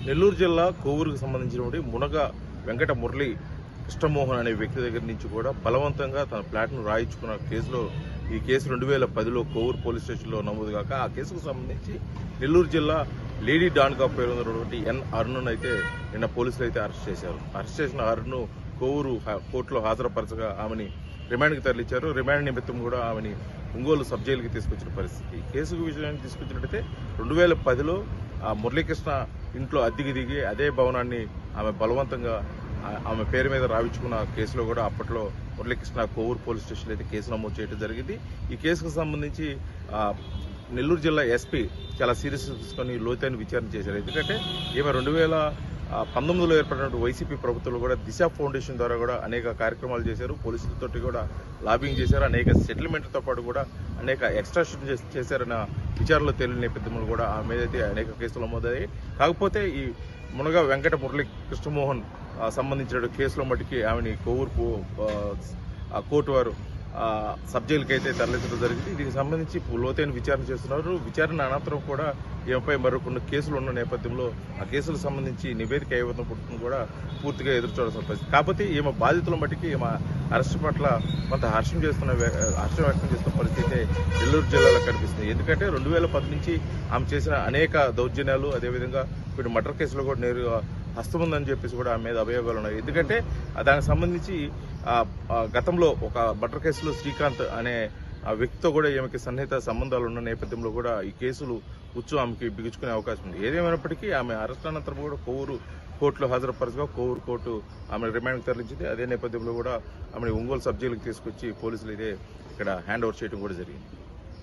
నెల్లూరు జిల్లా కోవూరుకు సంబంధించినటువంటి మునగ వెంకట మురళి కృష్ణమోహన్ అనే వ్యక్తి దగ్గర నుంచి కూడా బలవంతంగా తన ఫ్లాట్ను రాయించుకున్న కేసులో ఈ కేసు 2010లో కోవూరు పోలీస్ స్టేషన్లో నమోదు కాక ఆ కేసుకు సంబంధించి నెల్లూరు జిల్లా లేడీ డాన్గా పేరున్నటువంటి ఎన్ అరుణ్ను అయితే నిన్న పోలీసులు అయితే అరెస్ట్ చేశారు. అరెస్ట్ చేసిన అరుణ్ను కోవూరు కోర్టులో హాజరుపరచగా ఆమెని రిమాండ్కి తరలించారు. రిమాండ్ నిమిత్తం కూడా ఆమెని ఒంగోలు సబ్ జైలుకి తీసుకొచ్చిన పరిస్థితి. కేసు విషయాన్ని తీసుకొచ్చినట్టయితే 2010లో మురళీకృష్ణ ఇంట్లో అద్దెకి దిగి అదే భవనాన్ని ఆమె బలవంతంగా ఆమె పేరు మీద రాయించుకున్న కేసులో కూడా అప్పట్లో మురళీకృష్ణ కోవూరు పోలీస్ స్టేషన్లో అయితే కేసు నమోదు చేయడం జరిగింది. ఈ కేసుకు సంబంధించి నెల్లూరు జిల్లా ఎస్పీ చాలా సీరియస్ తీసుకొని లోతైన విచారణ చేశారు. ఎందుకంటే ఈమె 2019లో ఏర్పడినటువంటి వైసీపీ ప్రభుత్వంలో కూడా దిశ ఫౌండేషన్ ద్వారా కూడా అనేక కార్యక్రమాలు చేశారు. పోలీసులతో కూడా లాబింగ్ చేశారు. అనేక సెటిల్మెంట్తో పాటు కూడా అనేక ఎక్స్ట్రాక్షన్ చేశారన్న విచారణలో తేలిన నేపథ్యంలో కూడా ఆమె మీద అయితే అనేక కేసులు నమోదయ్యాయి. కాకపోతే ఈ మునగ వెంకట మురళి కృష్ణమోహన్ సంబంధించిన కేసులో మటుకి ఆమెని కోవూరు కోర్టు వారు సబ్ జైలుకి అయితే తరలించడం జరిగింది. దీనికి సంబంధించి లోతైన విచారణ చేస్తున్నారు. విచారణ అనంతరం కూడా ఈమెపై మరొకొన్ని కేసులు ఉన్న నేపథ్యంలో ఆ కేసులకు సంబంధించి నివేదిక ఏ విధంగా పుట్టుకుని కూడా పూర్తిగా ఎదురు చూడాల్సిన పరిస్థితి. కాకపోతే ఈమె బాధితుల మట్టికి ఈమె అరెస్ట్ పట్ల కొంత హర్షం వ్యక్తం చేస్తున్న పరిస్థితి నెల్లూరు జిల్లాలో కనిపిస్తుంది. ఎందుకంటే 2010 నుంచి ఆమె చేసిన అనేక దౌర్జన్యాలు, అదేవిధంగా కొన్ని మర్డర్ కేసులు కూడా నేరుగా హస్తం ఉందని చెప్పేసి కూడా ఆమె మీద అభియోగాలు ఉన్నాయి. ఎందుకంటే దానికి సంబంధించి గతంలో ఒక మర్డర్ కేసులో శ్రీకాంత్ అనే ఆ వ్యక్తితో కూడా ఈమెకి సన్నిహిత సంబంధాలు ఉన్న నేపథ్యంలో కూడా ఈ కేసులు ఆమెకి బిగించుకునే అవకాశం ఉంది. ఏదేమైనప్పటికీ ఆమె అరెస్ట్ అనంతరం కూడా కోవూరు కోర్టులో హాజరుపరచగా కోవూరు కోర్టు ఆమె రిమాండ్కి తరలించింది. అదే నేపథ్యంలో కూడా ఆమెను ఒంగోలు సబ్ జైలుకి తీసుకొచ్చి పోలీసులు అయితే ఇక్కడ హ్యాండ్ ఓవర్ చేయడం కూడా జరిగింది.